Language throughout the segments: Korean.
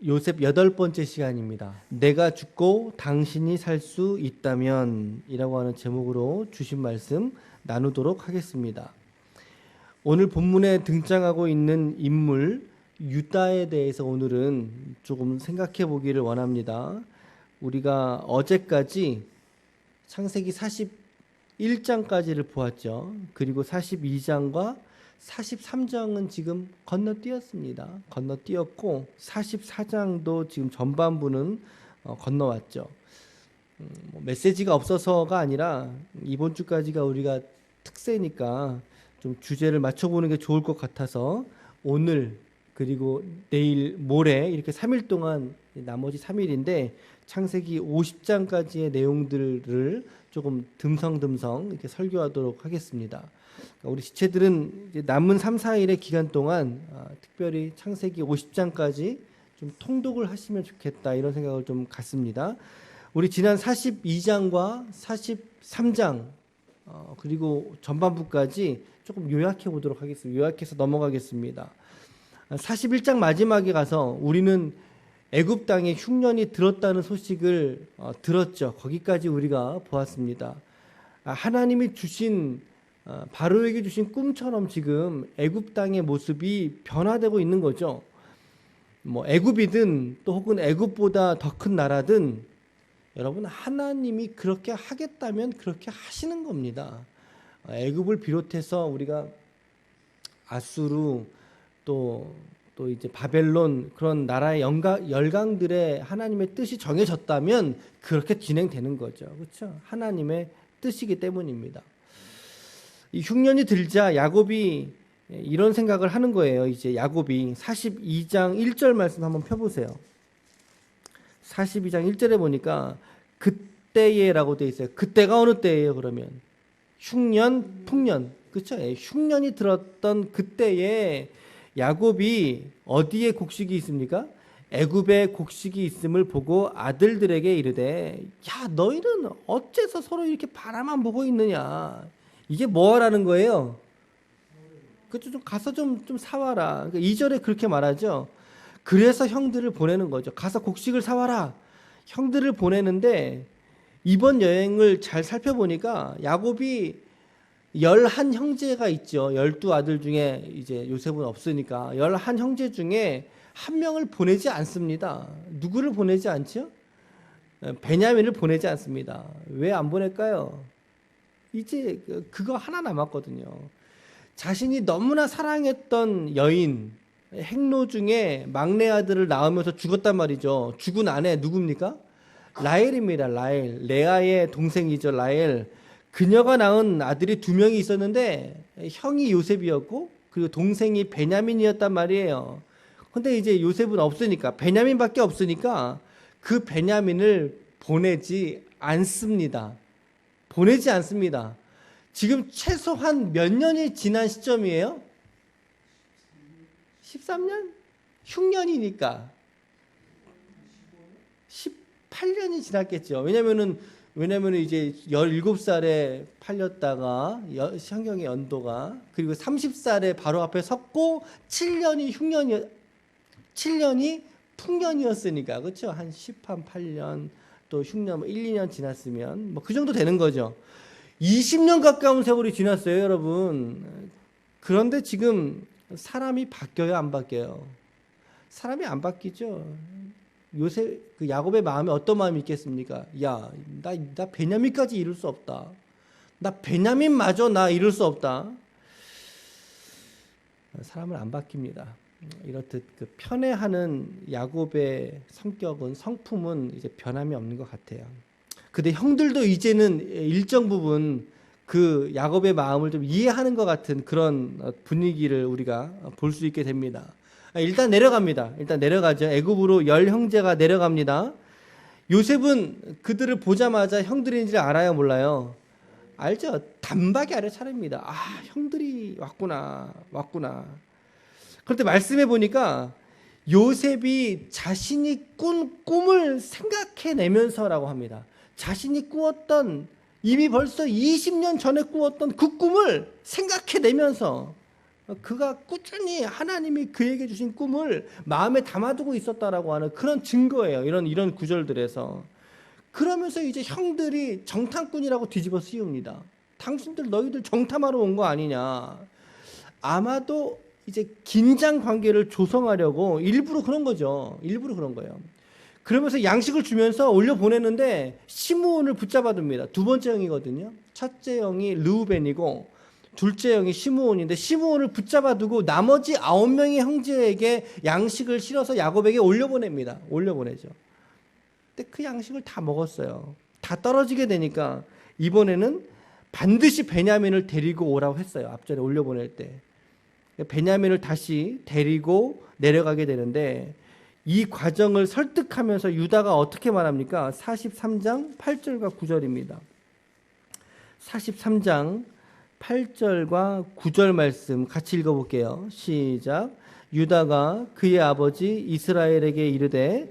요셉 8번째 시간입니다. 내가 죽고 당신이 살 수 있다면 이라고 하는 제목으로 주신 말씀 나누도록 하겠습니다. 오늘 본문에 등장하고 있는 인물 유다에 대해서 오늘은 조금 생각해 보기를 원합니다. 우리가 어제까지 창세기 41장까지를 보았죠. 그리고 42장과 43장은 지금 건너뛰었습니다. 건너뛰었고 44장도 지금 전반부는 건너왔죠. 메시지가 없어서가 아니라 이번 주까지가 우리가 특세니까 좀 주제를 맞춰보는 게 좋을 것 같아서 오늘 그리고 내일 모레 이렇게 3일 동안 나머지 3일인데 창세기 50장까지의 내용들을 조금 듬성듬성 이렇게 설교하도록 하겠습니다. 우리 지체들은 이제 남은 3, 4일의 기간 동안 특별히 창세기 50장까지 좀 통독을 하시면 좋겠다 이런 생각을 좀 갖습니다. 우리 지난 42장과 43장 그리고 전반부까지 조금 요약해 보도록 하겠습니다. 요약해서 넘어가겠습니다. 41장 마지막에 가서 우리는 애굽 땅에 흉년이 들었다는 소식을 들었죠. 거기까지 우리가 보았습니다. 하나님이 주신 바로에게 주신 꿈처럼 지금 애굽 땅의 모습이 변화되고 있는 거죠. 뭐 애굽이든 또 혹은 애굽보다 더 큰 나라든 여러분 하나님이 그렇게 하겠다면 그렇게 하시는 겁니다. 애굽을 비롯해서 우리가 아수르 또 이제 바벨론 그런 나라의 열강들의 하나님의 뜻이 정해졌다면 그렇게 진행되는 거죠. 그렇죠? 하나님의 뜻이기 때문입니다. 이 흉년이 들자 야곱이 이런 생각을 하는 거예요. 이제 야곱이 42장 1절 말씀 한번 펴보세요. 42장 1절에 보니까 그때에라고 되어 있어요. 그때가 어느 때예요? 그러면 흉년, 풍년, 그렇죠? 흉년이 들었던 그때에 야곱이 어디에 곡식이 있습니까? 애굽에 곡식이 있음을 보고 아들들에게 이르되 야 너희는 어째서 서로 이렇게 바라만 보고 있느냐. 이게 뭐라는 거예요? 그쵸, 좀 가서 좀 사와라. 그러니까 2절에 그렇게 말하죠. 그래서 형들을 보내는 거죠. 가서 곡식을 사와라. 형들을 보내는데 이번 여행을 잘 살펴보니까 야곱이 11 형제가 있죠. 12아들 중에 이제 요셉은 없으니까 11 형제 중에 한 명을 보내지 않습니다. 누구를 보내지 않죠? 베냐민을 보내지 않습니다. 왜 안 보낼까요? 이제 그거 하나 남았거든요. 자신이 너무나 사랑했던 여인 행로 중에 막내 아들을 낳으면서 죽었단 말이죠. 죽은 아내 누굽니까? 라헬입니다. 라헬. 레아의 동생이죠. 라헬. 그녀가 낳은 아들이 2명이 있었는데 형이 요셉이었고 그리고 동생이 베냐민이었단 말이에요. 근데 이제 요셉은 없으니까 베냐민밖에 없으니까 그 베냐민을 보내지 않습니다. 보내지 않습니다. 지금 최소한 몇 년이 지난 시점이에요? 13년? 흉년이니까 18년이 지났겠죠. 왜냐면은 이제 17살에 팔렸다가 성경의 연도가 그리고 30살에 바로 앞에 섰고 7년이 풍년이었으니까 그렇죠. 한 8년 또 흉년 1, 2년 지났으면 뭐 그 정도 되는 거죠. 20년 가까운 세월이 지났어요, 여러분. 그런데 지금 사람이 바뀌어요, 안 바뀌어요? 사람이 안 바뀌죠. 요셉 그 야곱의 마음에 어떤 마음이 있겠습니까? 야, 나 베냐민까지 이룰 수 없다. 나 베냐민마저 나 이룰 수 없다. 사람은 안 바뀝니다. 이렇듯 그 편애하는 야곱의 성품은 이제 변함이 없는 것 같아요. 근데 형들도 이제는 일정 부분 그 야곱의 마음을 좀 이해하는 것 같은 그런 분위기를 우리가 볼 수 있게 됩니다. 일단 내려갑니다. 일단 내려가죠. 애굽으로 10 형제가 내려갑니다. 요셉은 그들을 보자마자 형들인지를 알아요, 몰라요? 알죠. 단박에 알아차립니다. 아, 형들이 왔구나. 그런데 말씀해 보니까 요셉이 자신이 꾼 꿈을 생각해내면서라고 합니다. 자신이 이미 벌써 20년 전에 꾸었던 그 꿈을 생각해내면서 그가 꾸준히 하나님이 그에게 주신 꿈을 마음에 담아두고 있었다라고 하는 그런 증거예요. 이런 구절들에서. 그러면서 이제 형들이 정탐꾼이라고 뒤집어 씌웁니다. 당신들 너희들 정탐하러 온 거 아니냐. 아마도 이제 긴장 관계를 조성하려고 일부러 그런 거죠. 일부러 그런 거예요. 그러면서 양식을 주면서 올려 보내는데 시므온을 붙잡아둡니다. 두 번째 형이거든요. 첫째 형이 르우벤이고 둘째 형이 시므온인데 시므온을 붙잡아두고 나머지 9명의 형제에게 양식을 실어서 야곱에게 올려보냅니다. 올려보내죠. 근데 그 양식을 다 먹었어요. 다 떨어지게 되니까 이번에는 반드시 베냐민을 데리고 오라고 했어요. 앞전에 올려보낼 때. 베냐민을 다시 데리고 내려가게 되는데 이 과정을 설득하면서 유다가 어떻게 말합니까? 43장 8절과 9절입니다. 43장 8절과 9절 말씀 같이 읽어볼게요. 시작. 유다가 그의 아버지 이스라엘에게 이르되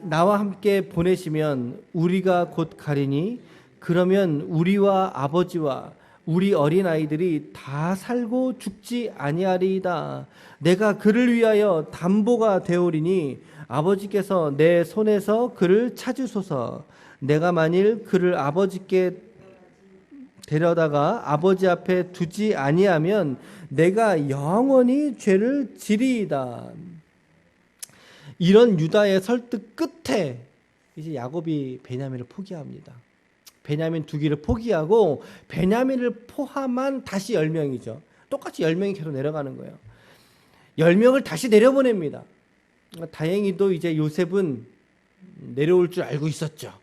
나와 함께 보내시면 우리가 곧 가리니 그러면 우리와 아버지와 우리 어린아이들이 다 살고 죽지 아니하리이다. 내가 그를 위하여 담보가 되오리니 아버지께서 내 손에서 그를 찾으소서. 내가 만일 그를 아버지께 데려다가 아버지 앞에 두지 아니하면 내가 영원히 죄를 지리이다. 이런 유다의 설득 끝에 이제 야곱이 베냐민을 포기합니다. 베냐민 두기를 포기하고 베냐민을 포함한 다시 10명이죠. 똑같이 10명이 계속 내려가는 거예요. 10명을 다시 내려보냅니다. 다행히도 이제 요셉은 내려올 줄 알고 있었죠.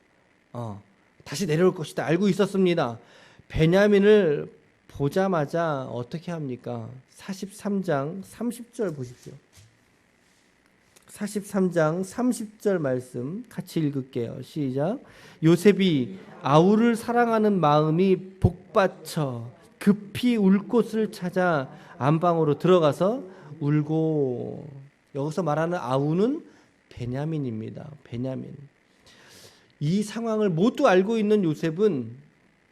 다시 내려올 것이다 알고 있었습니다. 베냐민을 보자마자 어떻게 합니까? 43장 30절 보십시오. 43장 30절 말씀 같이 읽을게요. 시작. 요셉이 아우를 사랑하는 마음이 복받쳐 급히 울 곳을 찾아 안방으로 들어가서 울고. 여기서 말하는 아우는 베냐민입니다. 베냐민. 이 상황을 모두 알고 있는 요셉은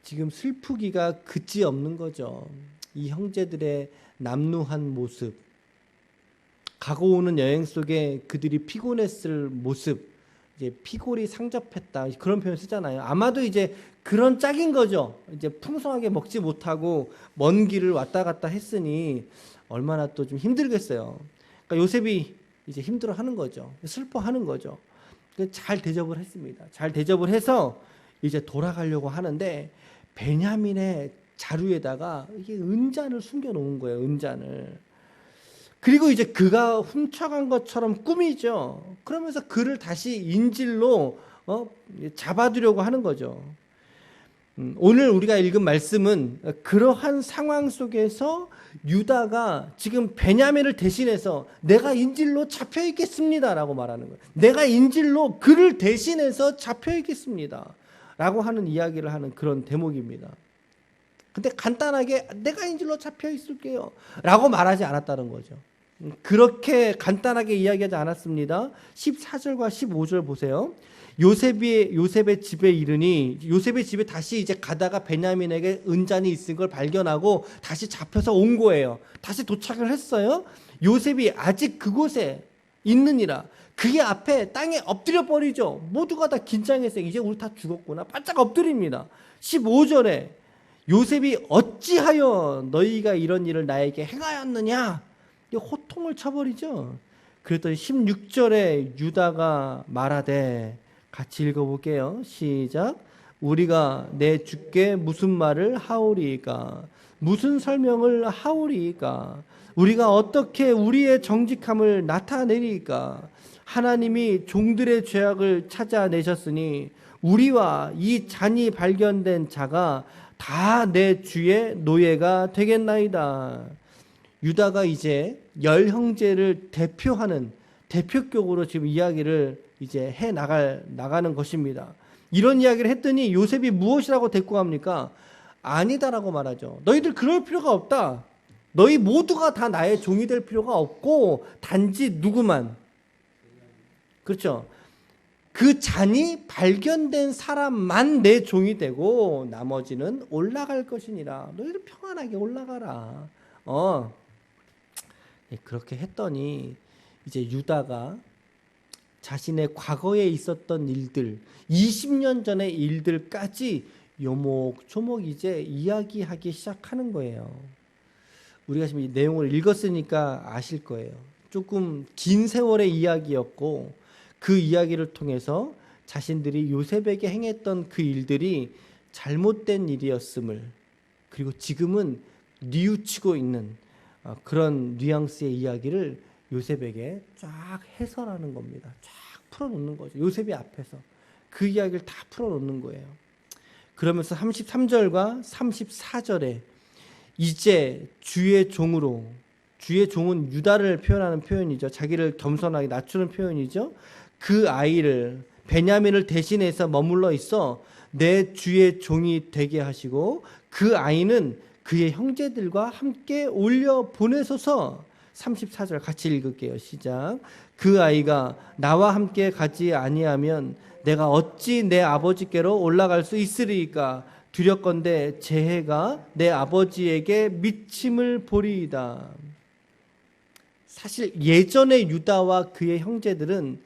지금 슬프기가 그지없는 거죠. 이 형제들의 남루한 모습, 가고 오는 여행 속에 그들이 피곤했을 모습, 이제 피골이 상접했다 그런 표현 쓰잖아요. 아마도 이제 그런 짝인 거죠. 이제 풍성하게 먹지 못하고 먼 길을 왔다 갔다 했으니 얼마나 또 좀 힘들겠어요. 그러니까 요셉이 이제 힘들어하는 거죠. 슬퍼하는 거죠. 잘 대접을 했습니다. 잘 대접을 해서 이제 돌아가려고 하는데 베냐민의 자루에다가 이게 은잔을 숨겨놓은 거예요. 은잔을. 그리고 이제 그가 훔쳐간 것처럼 꾸미죠. 그러면서 그를 다시 인질로 잡아두려고 하는 거죠. 오늘 우리가 읽은 말씀은 그러한 상황 속에서 유다가 지금 베냐민을 대신해서 내가 인질로 잡혀 있겠습니다 라고 말하는 거예요. 내가 인질로 그를 대신해서 잡혀 있겠습니다 라고 하는 이야기를 하는 그런 대목입니다. 근데 간단하게 내가 인질로 잡혀 있을게요 라고 말하지 않았다는 거죠. 그렇게 간단하게 이야기하지 않았습니다. 14절과 15절 보세요. 요셉의 집에 이르니 요셉의 집에 다시 이제 가다가 베냐민에게 은잔이 있은 걸 발견하고 다시 잡혀서 온 거예요. 다시 도착을 했어요. 요셉이 아직 그곳에 있느니라. 그의 앞에 땅에 엎드려 버리죠. 모두가 다 긴장해서 이제 우리 다 죽었구나. 바짝 엎드립니다. 15절에 요셉이 어찌하여 너희가 이런 일을 나에게 행하였느냐? 호통을 쳐버리죠. 그랬더니 16절에 유다가 말하되 같이 읽어볼게요. 시작. 우리가 내 주께 무슨 말을 하오리이까? 무슨 설명을 하오리이까? 우리가 어떻게 우리의 정직함을 나타내리이까? 하나님이 종들의 죄악을 찾아내셨으니 우리와 이 잔이 발견된 자가 다 내 주의 노예가 되겠나이다. 유다가 이제 10형제를 대표하는 대표격으로 지금 이야기를 이제 나가는 것입니다. 이런 이야기를 했더니 요셉이 무엇이라고 대꾸합니까? 아니다라고 말하죠. 너희들 그럴 필요가 없다. 너희 모두가 다 나의 종이 될 필요가 없고 단지 누구만. 그렇죠. 그 잔이 발견된 사람만 내 종이 되고 나머지는 올라갈 것이니라. 너희들 평안하게 올라가라. 그렇게 했더니 이제 유다가 자신의 과거에 있었던 일들, 20년 전의 일들까지 요목조목 이제 이야기하기 시작하는 거예요. 우리가 지금 이 내용을 읽었으니까 아실 거예요. 조금 긴 세월의 이야기였고 그 이야기를 통해서 자신들이 요셉에게 행했던 그 일들이 잘못된 일이었음을, 그리고 지금은 뉘우치고 있는 그런 뉘앙스의 이야기를 요셉에게 쫙 해설하는 겁니다. 쫙 풀어놓는 거죠. 요셉이 앞에서 그 이야기를 다 풀어놓는 거예요. 그러면서 33절과 34절에 이제 주의 종으로, 주의 종은 유다를 표현하는 표현이죠. 자기를 겸손하게 낮추는 표현이죠. 그 아이를, 베냐민을 대신해서 머물러 있어 내 주의 종이 되게 하시고 그 아이는 그의 형제들과 함께 올려 보내소서. 34절 같이 읽을게요. 시작. 그 아이가 나와 함께 가지 아니하면 내가 어찌 내 아버지께로 올라갈 수 있으리이까. 두렵건대 재해가 내 아버지에게 미침을 보리이다. 사실 예전에 유다와 그의 형제들은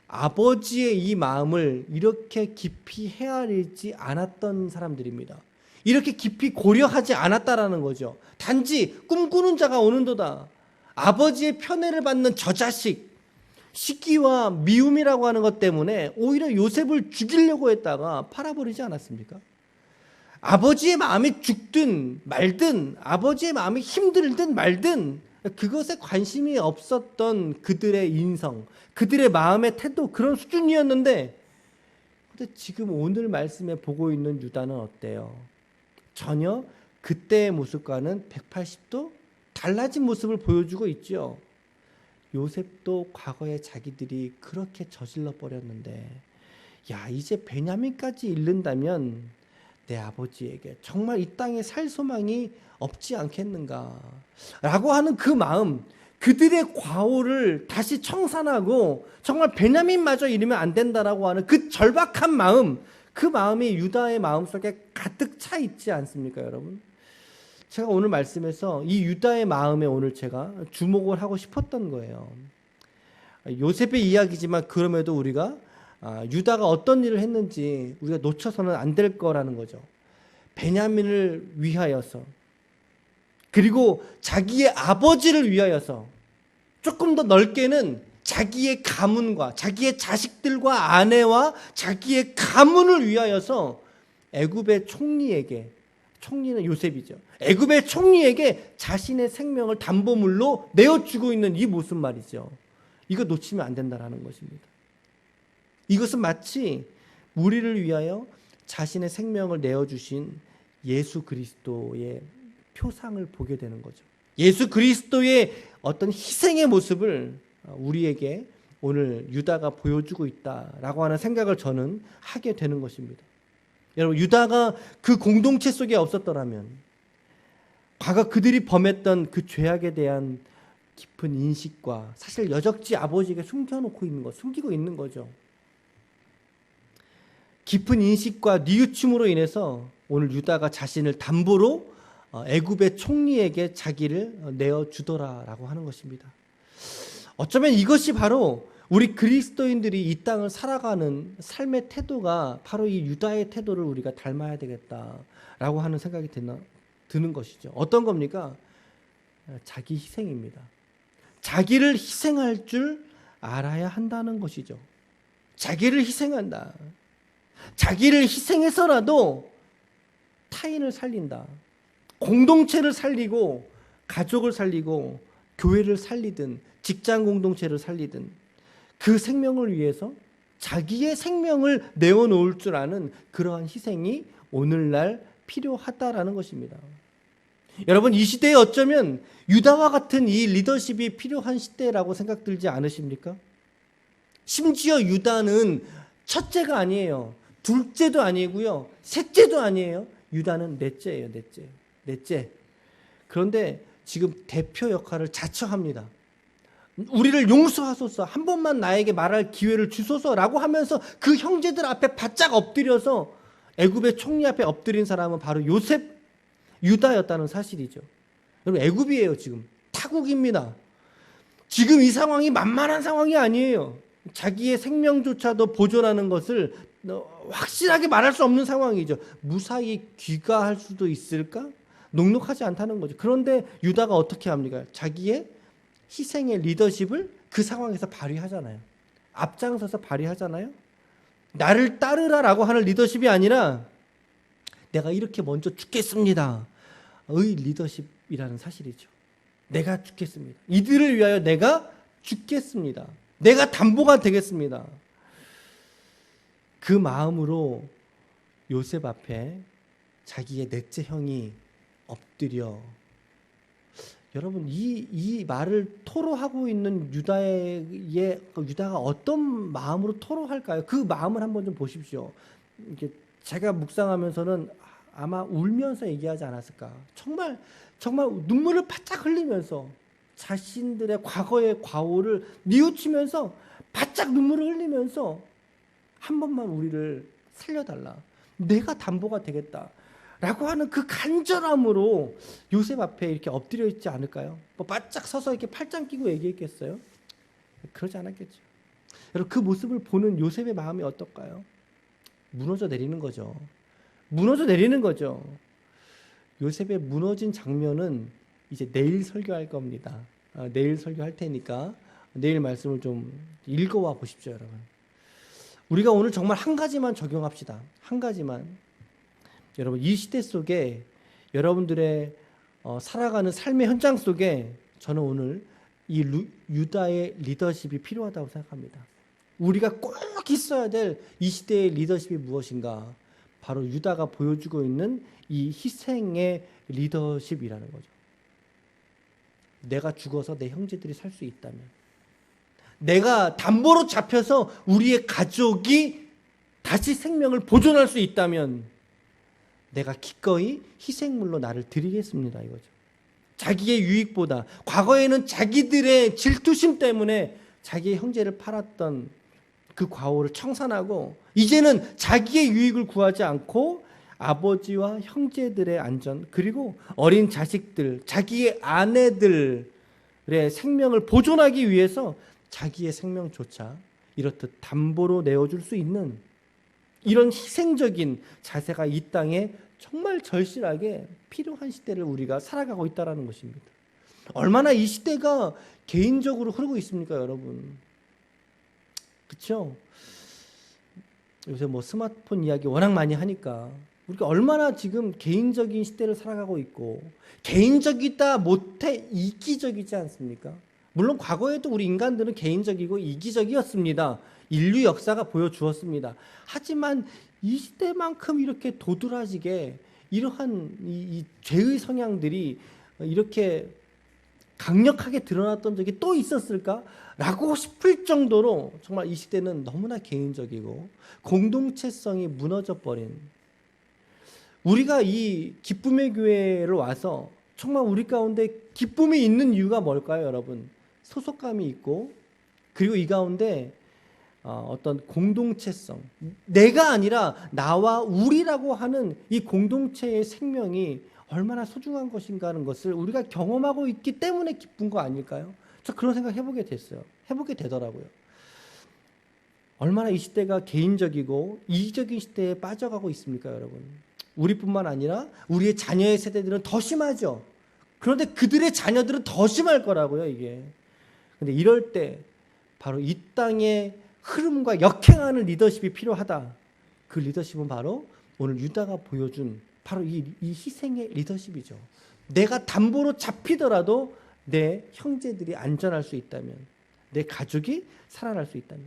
아버지의 이 마음을 이렇게 깊이 헤아리지 않았던 사람들입니다. 이렇게 깊이 고려하지 않았다라는 거죠. 단지 꿈꾸는 자가 오는도다. 아버지의 편애를 받는 저 자식, 시기와 미움이라고 하는 것 때문에 오히려 요셉을 죽이려고 했다가 팔아버리지 않았습니까? 아버지의 마음이 죽든 말든, 아버지의 마음이 힘들든 말든 그것에 관심이 없었던 그들의 인성, 그들의 마음의 태도, 그런 수준이었는데, 근데 지금 오늘 말씀에 보고 있는 유다는 어때요? 전혀 그때의 모습과는 180도 달라진 모습을 보여주고 있죠. 요셉도 과거에 자기들이 그렇게 저질러 버렸는데, 야, 이제 베냐민까지 잃는다면 내 아버지에게 정말 이 땅에 살 소망이 없지 않겠는가 라고 하는 그 마음, 그들의 과오를 다시 청산하고 정말 베냐민마저 잃으면 안 된다라고 하는 그 절박한 마음, 그 마음이 유다의 마음속에 가득 차 있지 않습니까, 여러분? 제가 오늘 말씀에서 이 유다의 마음에 오늘 제가 주목을 하고 싶었던 거예요. 요셉의 이야기지만 그럼에도 우리가 유다가 어떤 일을 했는지 우리가 놓쳐서는 안 될 거라는 거죠. 베냐민을 위하여서, 그리고 자기의 아버지를 위하여서, 조금 더 넓게는 자기의 가문과 자기의 자식들과 아내와 자기의 가문을 위하여서 애굽의 총리에게, 총리는 요셉이죠, 애굽의 총리에게 자신의 생명을 담보물로 내어주고 있는 이 모습 말이죠. 이거 놓치면 안 된다라는 것입니다. 이것은 마치 우리를 위하여 자신의 생명을 내어주신 예수 그리스도의 표상을 보게 되는 거죠. 예수 그리스도의 어떤 희생의 모습을 우리에게 오늘 유다가 보여주고 있다라고 하는 생각을 저는 하게 되는 것입니다. 여러분, 유다가 그 공동체 속에 없었더라면 과거 그들이 범했던 그 죄악에 대한 깊은 인식과, 사실 여적지 아버지에게 숨기고 있는 거죠. 깊은 인식과 뉘우침으로 인해서 오늘 유다가 자신을 담보로 애굽의 총리에게 자기를 내어주더라라고 하는 것입니다. 어쩌면 이것이 바로 우리 그리스도인들이 이 땅을 살아가는 삶의 태도가 바로 이 유다의 태도를 우리가 닮아야 되겠다라고 하는 생각이 드는 것이죠. 어떤 겁니까? 자기 희생입니다. 자기를 희생할 줄 알아야 한다는 것이죠. 자기를 희생한다. 자기를 희생해서라도 타인을 살린다. 공동체를 살리고 가족을 살리고 교회를 살리든 직장 공동체를 살리든 그 생명을 위해서 자기의 생명을 내어놓을 줄 아는 그러한 희생이 오늘날 필요하다라는 것입니다. 여러분, 이 시대에 어쩌면 유다와 같은 이 리더십이 필요한 시대라고 생각 들지 않으십니까? 심지어 유다는 첫째가 아니에요. 둘째도 아니고요. 셋째도 아니에요. 유다는 넷째예요. 넷째. 그런데 지금 대표 역할을 자처합니다. 우리를 용서하소서, 한 번만 나에게 말할 기회를 주소서라고 하면서 그 형제들 앞에 바짝 엎드려서 애굽의 총리 앞에 엎드린 사람은 바로 요셉, 유다였다는 사실이죠. 여러분 애굽이에요. 지금 타국입니다. 지금 이 상황이 만만한 상황이 아니에요. 자기의 생명조차도 보존하는 것을 확실하게 말할 수 없는 상황이죠. 무사히 귀가할 수도 있을까? 녹록하지 않다는 거죠. 그런데 유다가 어떻게 합니까? 자기의 희생의 리더십을 그 상황에서 발휘하잖아요. 앞장서서 발휘하잖아요. 나를 따르라라고 하는 리더십이 아니라 내가 이렇게 먼저 죽겠습니다. 의 리더십이라는 사실이죠. 내가 죽겠습니다. 이들을 위하여 내가 죽겠습니다. 내가 담보가 되겠습니다. 그 마음으로 요셉 앞에 자기의 넷째 형이 엎드려, 여러분 이 말을 토로하고 있는 유다가 어떤 마음으로 토로할까요? 그 마음을 한번 좀 보십시오. 이게 제가 묵상하면서는 아마 울면서 얘기하지 않았을까. 정말 눈물을 바짝 흘리면서 자신들의 과거의 과오를 뉘우치면서 바짝 눈물을 흘리면서 한 번만 우리를 살려달라. 내가 담보가 되겠다. 라고 하는 그 간절함으로 요셉 앞에 이렇게 엎드려 있지 않을까요? 뭐 바짝 서서 이렇게 팔짱 끼고 얘기했겠어요? 그러지 않았겠죠. 여러분 그 모습을 보는 요셉의 마음이 어떨까요? 무너져 내리는 거죠. 무너져 내리는 거죠. 요셉의 무너진 장면은 이제 내일 설교할 겁니다. 내일 설교할 테니까 내일 말씀을 좀 읽어와 보십시오, 여러분. 우리가 오늘 정말 한 가지만 적용합시다. 한 가지만. 여러분 이 시대 속에 여러분들의 살아가는 삶의 현장 속에 저는 오늘 이 유다의 리더십이 필요하다고 생각합니다. 우리가 꼭 있어야 될 이 시대의 리더십이 무엇인가? 바로 유다가 보여주고 있는 이 희생의 리더십이라는 거죠. 내가 죽어서 내 형제들이 살 수 있다면, 내가 담보로 잡혀서 우리의 가족이 다시 생명을 보존할 수 있다면 내가 기꺼이 희생물로 나를 드리겠습니다, 이거죠. 자기의 유익보다, 과거에는 자기들의 질투심 때문에 자기의 형제를 팔았던 그 과오를 청산하고 이제는 자기의 유익을 구하지 않고 아버지와 형제들의 안전, 그리고 어린 자식들, 자기의 아내들의 생명을 보존하기 위해서 자기의 생명조차 이렇듯 담보로 내어줄 수 있는 이런 희생적인 자세가 이 땅에 정말 절실하게 필요한 시대를 우리가 살아가고 있다는 것입니다. 얼마나 이 시대가 개인적으로 흐르고 있습니까, 여러분? 그렇죠? 요새 뭐 스마트폰 이야기 워낙 많이 하니까 우리가 얼마나 지금 개인적인 시대를 살아가고 있고, 개인적이다 못해 이기적이지 않습니까? 물론 과거에도 우리 인간들은 개인적이고 이기적이었습니다. 인류 역사가 보여주었습니다. 하지만 이 시대만큼 이렇게 도드라지게 이러한 이 죄의 성향들이 이렇게 강력하게 드러났던 적이 또 있었을까? 라고 싶을 정도로 정말 이 시대는 너무나 개인적이고 공동체성이 무너져 버린, 우리가 이 기쁨의 교회를 와서 정말 우리 가운데 기쁨이 있는 이유가 뭘까요, 여러분? 소속감이 있고, 그리고 이 가운데 어떤 공동체성, 내가 아니라 나와 우리라고 하는 이 공동체의 생명이 얼마나 소중한 것인가 하는 것을 우리가 경험하고 있기 때문에 기쁜 거 아닐까요? 저 그런 생각 해보게 됐어요. 해보게 되더라고요. 얼마나 이 시대가 개인적이고 이기적인 시대에 빠져가고 있습니까, 여러분? 우리뿐만 아니라 우리의 자녀의 세대들은 더 심하죠. 그런데 그들의 자녀들은 더 심할 거라고요, 이게. 근데 이럴 때 바로 이 땅의 흐름과 역행하는 리더십이 필요하다. 그 리더십은 바로 오늘 유다가 보여준 바로 이 희생의 리더십이죠. 내가 담보로 잡히더라도 내 형제들이 안전할 수 있다면, 내 가족이 살아날 수 있다면.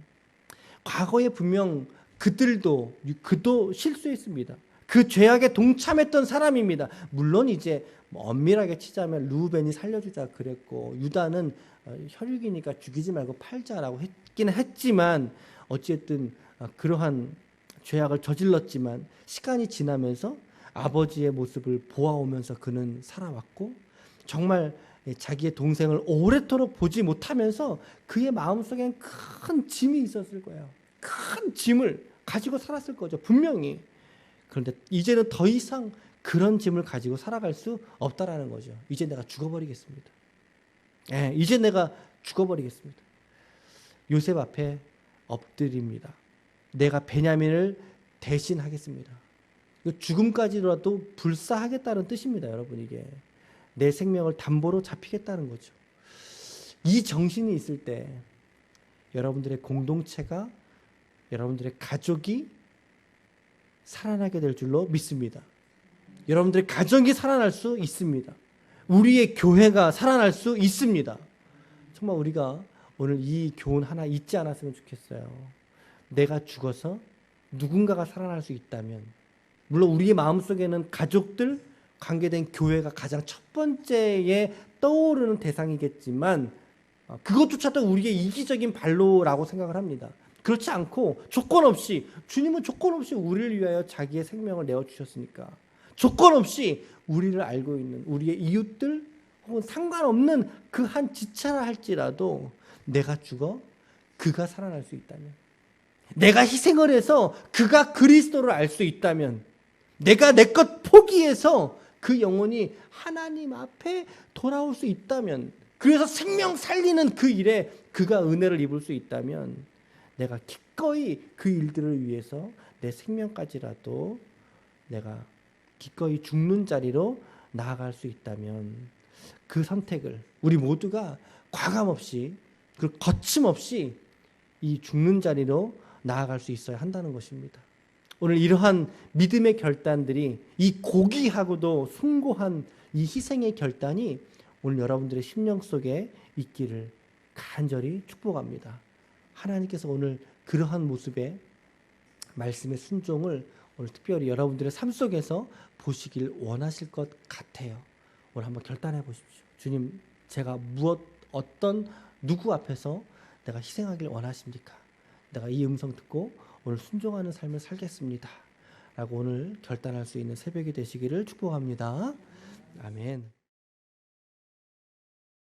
과거에 분명 그도 실수했습니다. 그 죄악에 동참했던 사람입니다. 물론 이제 엄밀하게 치자면 루벤이 살려주자 그랬고, 유다는 혈육이니까 죽이지 말고 팔자라고 했기는 했지만, 어쨌든 그러한 죄악을 저질렀지만 시간이 지나면서 아버지의 모습을 보아오면서 그는 살아왔고, 정말 자기의 동생을 오래도록 보지 못하면서 그의 마음속엔 큰 짐이 있었을 거예요. 큰 짐을 가지고 살았을 거죠, 분명히. 그런데 이제는 더 이상 그런 짐을 가지고 살아갈 수 없다라는 거죠. 이제 내가 죽어버리겠습니다. 예, 이제 내가 죽어버리겠습니다. 요셉 앞에 엎드립니다. 내가 베냐민을 대신하겠습니다. 죽음까지라도 불사하겠다는 뜻입니다, 여러분. 이게 내 생명을 담보로 잡히겠다는 거죠. 이 정신이 있을 때 여러분들의 공동체가, 여러분들의 가족이 살아나게 될 줄로 믿습니다. 여러분들의 가정이 살아날 수 있습니다. 우리의 교회가 살아날 수 있습니다. 정말 우리가 오늘 이 교훈 하나 잊지 않았으면 좋겠어요. 내가 죽어서 누군가가 살아날 수 있다면, 물론 우리의 마음속에는 가족들, 관계된 교회가 가장 첫 번째에 떠오르는 대상이겠지만 그것조차도 우리의 이기적인 발로라고 생각을 합니다. 그렇지 않고 조건 없이, 주님은 조건 없이 우리를 위하여 자기의 생명을 내어주셨으니까 조건 없이 우리를 알고 있는 우리의 이웃들 혹은 상관없는 그 한 지체라 할지라도 내가 죽어 그가 살아날 수 있다면, 내가 희생을 해서 그가 그리스도를 알 수 있다면, 내가 내 것 포기해서 그 영혼이 하나님 앞에 돌아올 수 있다면, 그래서 생명 살리는 그 일에 그가 은혜를 입을 수 있다면, 내가 기꺼이 그 일들을 위해서 내 생명까지라도 내가 기꺼이 죽는 자리로 나아갈 수 있다면, 그 선택을 우리 모두가 과감없이, 그리고 거침없이 이 죽는 자리로 나아갈 수 있어야 한다는 것입니다. 오늘 이러한 믿음의 결단들이, 이 고귀하고도 숭고한 이 희생의 결단이 오늘 여러분들의 심령 속에 있기를 간절히 축복합니다. 하나님께서 오늘 그러한 모습의 말씀의 순종을 오늘 특별히 여러분들의 삶 속에서 보시길 원하실 것 같아요. 오늘 한번 결단해 보십시오. 주님, 제가 어떤 누구 앞에서 내가 희생하길 원하십니까? 내가 이 음성 듣고 오늘 순종하는 삶을 살겠습니다. 라고 오늘 결단할 수 있는 새벽이 되시기를 축복합니다. 아멘.